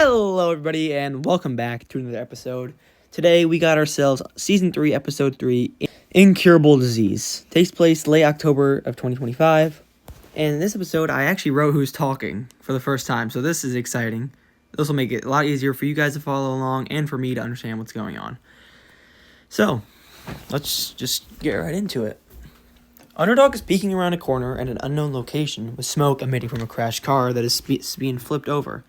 Hello, everybody, and welcome back to another episode. Today, we got ourselves Season 3, Episode 3, Incurable Disease. Takes place late October of 2025. And in this episode, I actually wrote who's talking for the first time, so this is exciting. This will make it a lot easier for you guys to follow along and for me to understand what's going on. So, let's just get right into it. Underdog is peeking around a corner at an unknown location with smoke emitting from a crashed car that is being flipped over.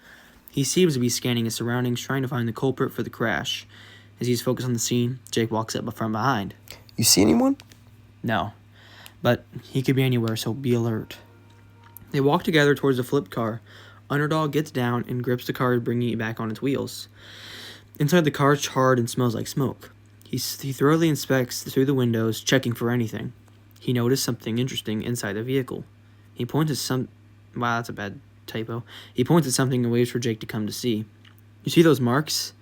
He seems to be scanning his surroundings, trying to find the culprit for the crash. As he's focused on the scene, Jake walks up from behind. You see anyone? No, but he could be anywhere, so be alert. They walk together towards the flipped car. Underdog gets down and grips the car, bringing it back on its wheels. Inside, the car is charred and smells like smoke. He thoroughly inspects through the windows, checking for anything. He noticed something interesting inside the vehicle. He points at some... Wow, that's a bad typo. He points at something and waits for Jake to come to see. You see those marks?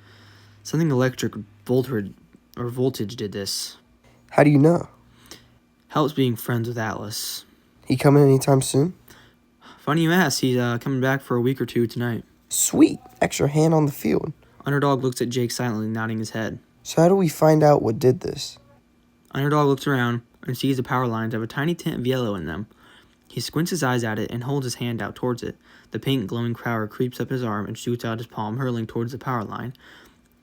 Something electric voltage did this. How do you know? Helps being friends with Atlas. He coming anytime soon? Funny you ask, he's coming back for a week or two tonight. Sweet. Extra hand on the field. Underdog looks at Jake silently, nodding his head. So how do we find out what did this? Underdog looks around and sees the power lines have a tiny tint of yellow in them. He squints his eyes at it and holds his hand out towards it. The pink, glowing power creeps up his arm and shoots out his palm, hurling towards the power line.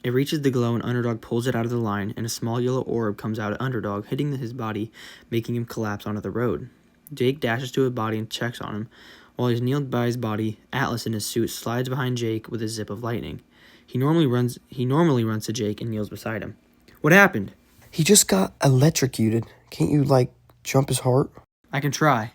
It reaches the glow and Underdog pulls it out of the line, and a small yellow orb comes out at Underdog, hitting his body, making him collapse onto the road. Jake dashes to his body and checks on him. While he's kneeled by his body, Atlas in his suit slides behind Jake with a zip of lightning. He normally runs to Jake and kneels beside him. What happened? He just got electrocuted. Can't you, jump his heart? I can try.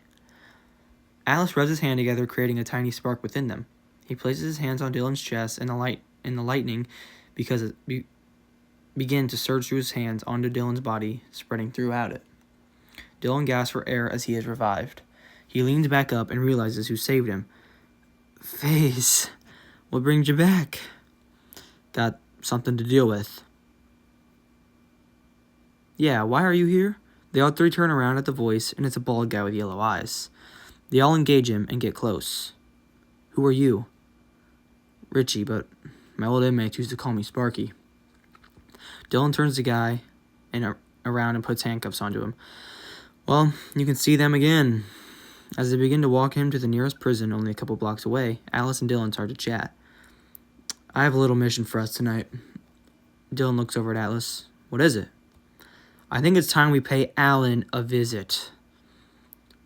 Atlas rubs his hand together, creating a tiny spark within them. He places his hands on Dylan's chest, and the lightning begin to surge through his hands onto Dylan's body, spreading throughout it. Dylan gasps for air as he is revived. He leans back up and realizes who saved him. FaZe, what brings you back? Got something to deal with. Yeah, why are you here? They all three turn around at the voice, and it's a bald guy with yellow eyes. They all engage him and get close. Who are you? Richie, but my old inmates used to call me Sparky. Dylan turns the guy around and puts handcuffs onto him. Well, you can see them again. As they begin to walk him to the nearest prison only a couple blocks away, Alice and Dylan start to chat. I have a little mission for us tonight. Dylan looks over at Atlas. What is it? I think it's time we pay Alan a visit.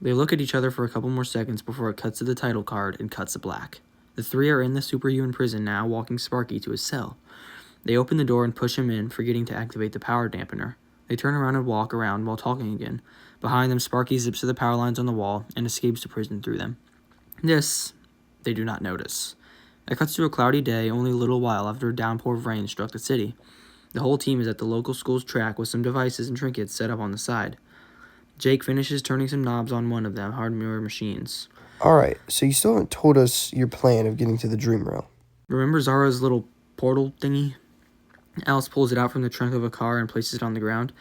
They look at each other for a couple more seconds before it cuts to the title card and cuts to black. The three are in the superhuman prison now, walking Sparky to his cell. They open the door and push him in, forgetting to activate the power dampener. They turn around and walk around while talking again. Behind them, Sparky zips to the power lines on the wall and escapes the prison through them. This, they do not notice. It cuts to a cloudy day only a little while after a downpour of rain struck the city. The whole team is at the local school's track with some devices and trinkets set up on the side. Jake finishes turning some knobs on one of them, hardware machines. Alright, so you still haven't told us your plan of getting to the dream realm. Remember Zara's little portal thingy? Alice pulls it out from the trunk of a car and places it on the ground.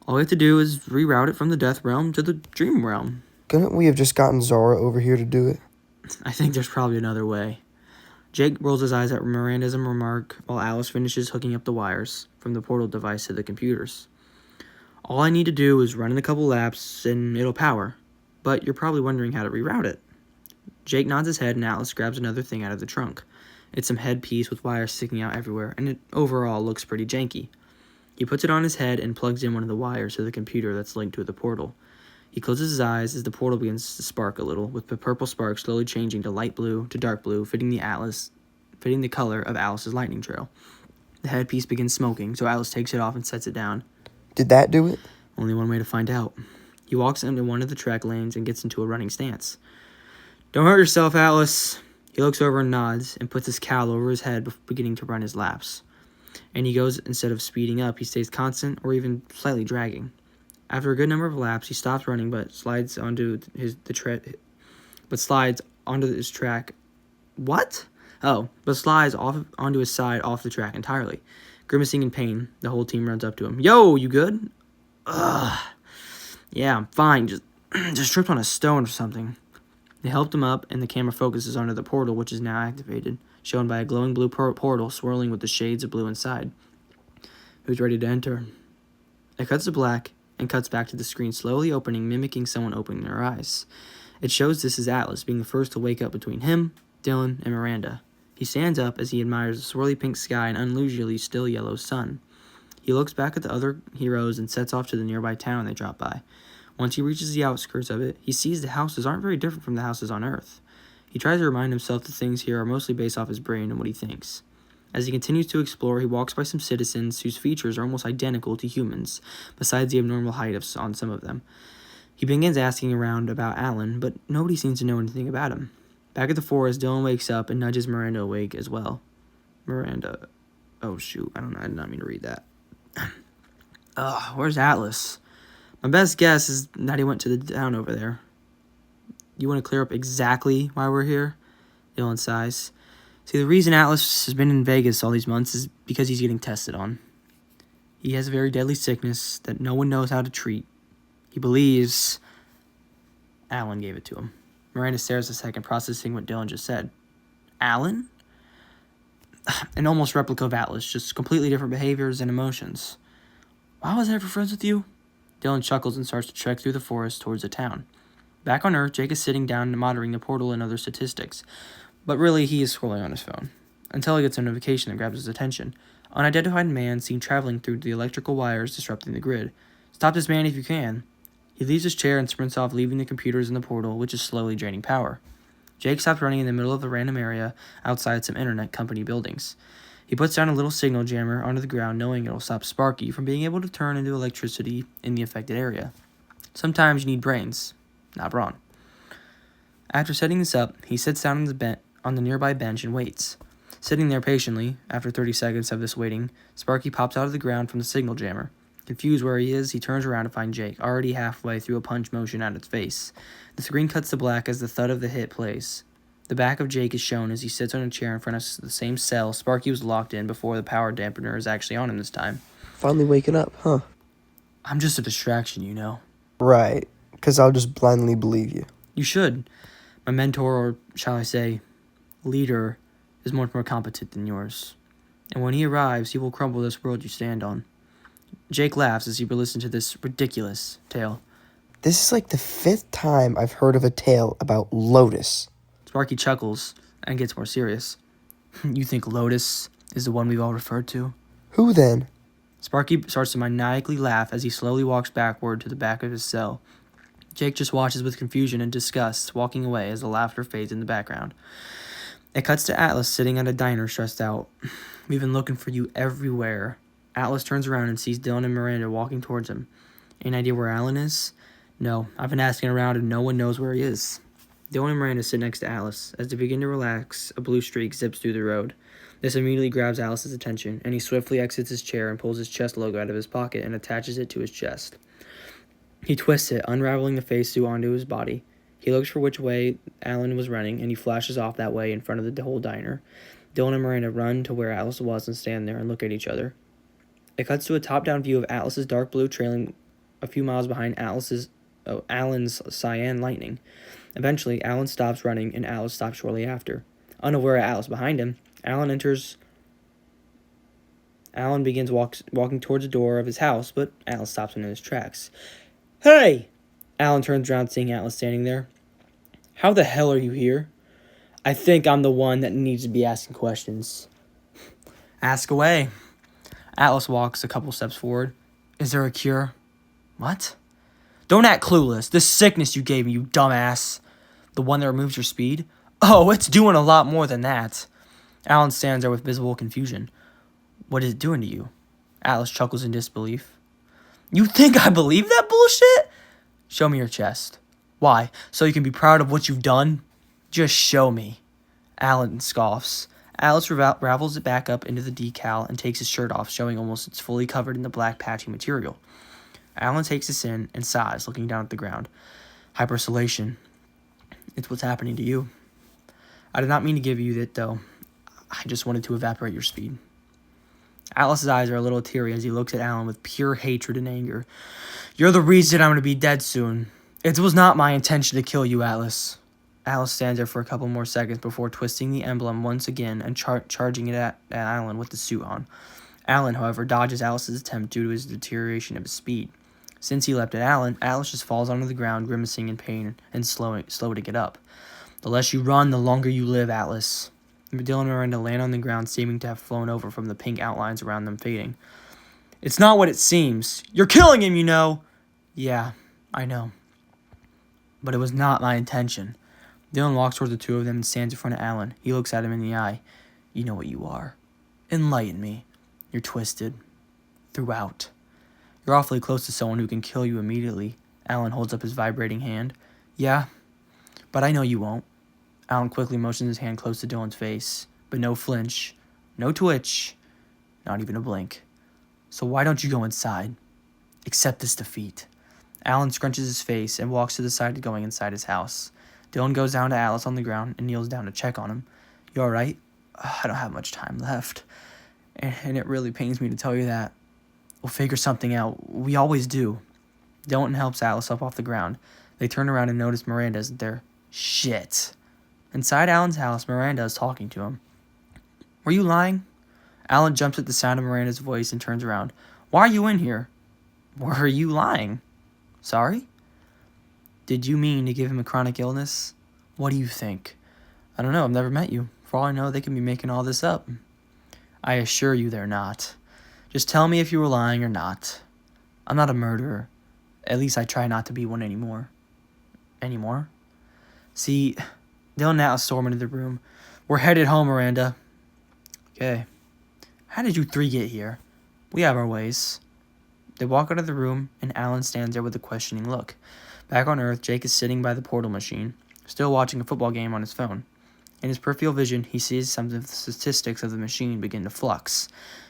All we have to do is reroute it from the death realm to the dream realm. Couldn't we have just gotten Zara over here to do it? I think there's probably another way. Jake rolls his eyes at Miranda's remark while Alice finishes hooking up the wires from the portal device to the computers. All I need to do is run in a couple laps and it'll power. But you're probably wondering how to reroute it. Jake nods his head and Atlas grabs another thing out of the trunk. It's some headpiece with wires sticking out everywhere, and it overall looks pretty janky. He puts it on his head and plugs in one of the wires to the computer that's linked to the portal. He closes his eyes as the portal begins to spark a little, with the purple spark slowly changing to light blue to dark blue, fitting the color of Alice's lightning trail. The headpiece begins smoking, so Alice takes it off and sets it down. Did that do it? Only one way to find out. He walks into one of the track lanes and gets into a running stance. Don't hurt yourself, Alice. He looks over and nods and puts his cowl over his head before beginning to run his laps. And he goes, instead of speeding up, he stays constant or even slightly dragging. After a good number of laps, he stops running but slides onto his track. What? Oh, but slides off onto his side off the track entirely. Grimacing in pain, the whole team runs up to him. Yo, you good? Ugh. Yeah, I'm fine. Just tripped on a stone or something. They helped him up, and the camera focuses onto the portal, which is now activated, shown by a glowing blue portal swirling with the shades of blue inside. Who's ready to enter? It cuts to black and cuts back to the screen slowly opening, mimicking someone opening their eyes. It shows this is Atlas, being the first to wake up between him, Dylan, and Miranda. He stands up as he admires the swirly pink sky and unusually still yellow sun. He looks back at the other heroes and sets off to the nearby town they drop by. Once he reaches the outskirts of it, he sees the houses aren't very different from the houses on Earth. He tries to remind himself that things here are mostly based off his brain and what he thinks. As he continues to explore, he walks by some citizens whose features are almost identical to humans, besides the abnormal height on some of them. He begins asking around about Alan, but nobody seems to know anything about him. Back at the forest, Dylan wakes up and nudges Miranda awake as well. Miranda... Oh, shoot. I did not mean to read that. Where's Atlas? My best guess is that he went to the town over there. You want to clear up exactly why we're here? Dylan sighs. See, the reason Atlas has been in Vegas all these months is because he's getting tested on. He has a very deadly sickness that no one knows how to treat. He believes Alan gave it to him. Miranda stares a second, processing what Dylan just said. Alan? An almost replica of Atlas, just completely different behaviors and emotions. Why was I ever friends with you? Dylan chuckles and starts to trek through the forest towards the town. Back on Earth, Jake is sitting down and monitoring the portal and other statistics. But really, he is scrolling on his phone. Until he gets a notification that grabs his attention. Unidentified man seen traveling through the electrical wires disrupting the grid. Stop this man if you can. He leaves his chair and sprints off, leaving the computers in the portal, which is slowly draining power. Jake stops running in the middle of a random area outside some internet company buildings. He puts down a little signal jammer onto the ground, knowing it'll stop Sparky from being able to turn into electricity in the affected area. Sometimes you need brains, not brawn. After setting this up, he sits down on the nearby bench and waits. Sitting there patiently, after 30 seconds of this waiting, Sparky pops out of the ground from the signal jammer. Confused where he is, he turns around to find Jake, already halfway through a punch motion at its face. The screen cuts to black as the thud of the hit plays. The back of Jake is shown as he sits on a chair in front of the same cell Sparky was locked in before the power dampener is actually on him this time. Finally waking up, huh? I'm just a distraction, you know. Right, because I'll just blindly believe you. You should. My mentor, or shall I say, leader, is much more competent than yours. And when he arrives, he will crumble this world you stand on. Jake laughs as he listens to this ridiculous tale. This is like the 5th time I've heard of a tale about Lotus. Sparky chuckles and gets more serious. You think Lotus is the one we've all referred to? Who then? Sparky starts to maniacally laugh as he slowly walks backward to the back of his cell. Jake just watches with confusion and disgust, walking away as the laughter fades in the background. It cuts to Atlas sitting at a diner, stressed out. We've been looking for you everywhere. Atlas turns around and sees Dylan and Miranda walking towards him. Any idea where Alan is? No, I've been asking around and no one knows where he is. Dylan and Miranda sit next to Atlas. As they begin to relax, a blue streak zips through the road. This immediately grabs Alice's attention, and he swiftly exits his chair and pulls his chest logo out of his pocket and attaches it to his chest. He twists it, unraveling the face suit onto his body. He looks for which way Alan was running, and he flashes off that way in front of the whole diner. Dylan and Miranda run to where Atlas was and stand there and look at each other. It cuts to a top-down view of Atlas's dark blue trailing a few miles behind Alan's cyan lightning. Eventually, Alan stops running, and Atlas stops shortly after. Unaware of Atlas behind him, Alan begins walking towards the door of his house, but Atlas stops him in his tracks. Hey! Alan turns around, seeing Atlas standing there. How the hell are you here? I think I'm the one that needs to be asking questions. Ask away. Atlas walks a couple steps forward. Is there a cure? What? Don't act clueless. This sickness you gave me, you dumbass. The one that removes your speed? Oh, it's doing a lot more than that. Alan stands there with visible confusion. What is it doing to you? Atlas chuckles in disbelief. You think I believe that bullshit? Show me your chest. Why? So you can be proud of what you've done? Just show me. Alan scoffs. Atlas ravels it back up into the decal and takes his shirt off, showing almost it's fully covered in the black patchy material. Alan takes this in and sighs, looking down at the ground. Hypersolation. It's what's happening to you. I did not mean to give you that, though. I just wanted to evaporate your speed. Atlas's eyes are a little teary as he looks at Alan with pure hatred and anger. You're the reason I'm going to be dead soon. It was not my intention to kill you, Atlas. Alice stands there for a couple more seconds before twisting the emblem once again and charging it at Alan with the suit on. Alan, however, dodges Alice's attempt due to his deterioration of his speed. Since he leapt at Alan, Alice just falls onto the ground, grimacing in pain and slow to get up. The less you run, the longer you live, Atlas. Dylan and Miranda land on the ground, seeming to have flown over from the pink outlines around them fading. It's not what it seems. You're killing him, you know. Yeah, I know. But it was not my intention. Dylan walks towards the two of them and stands in front of Alan. He looks at him in the eye. You know what you are. Enlighten me. You're twisted. Throughout. You're awfully close to someone who can kill you immediately. Alan holds up his vibrating hand. Yeah, but I know you won't. Alan quickly motions his hand close to Dylan's face, but no flinch, no twitch, not even a blink. So why don't you go inside? Accept this defeat. Alan scrunches his face and walks to the side, going inside his house. Dylan goes down to Alice on the ground and kneels down to check on him. You all right? I don't have much time left. And it really pains me to tell you that. We'll figure something out. We always do. Dylan helps Alice up off the ground. They turn around and notice Miranda isn't there. Shit. Inside Alan's house, Miranda is talking to him. Were you lying? Alan jumps at the sound of Miranda's voice and turns around. Why are you in here? Were you lying? Sorry? Did you mean to give him a chronic illness? What do you think? I don't know. I've never met you. For all I know, they can be making all this up. I assure you they're not. Just tell me if you were lying or not. I'm not a murderer. At least I try not to be one anymore. Anymore? See, Dylan now storm into the room. We're headed home, Miranda. Okay. How did you three get here? We have our ways. They walk out of the room, and Alan stands there with a questioning look. Back on Earth, Jake is sitting by the portal machine, still watching a football game on his phone. In his peripheral vision, he sees some of the statistics of the machine begin to flux.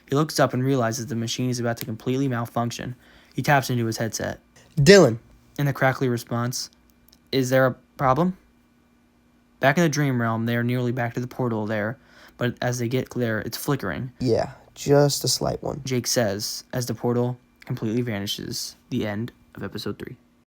He looks up and realizes the machine is about to completely malfunction. He taps into his headset. Dylan. In a crackly response, is there a problem? Back in the dream realm, they are nearly back to the portal there, but as they get there, it's flickering. Yeah, just a slight one. Jake says, as the portal completely vanishes. The end of episode 3.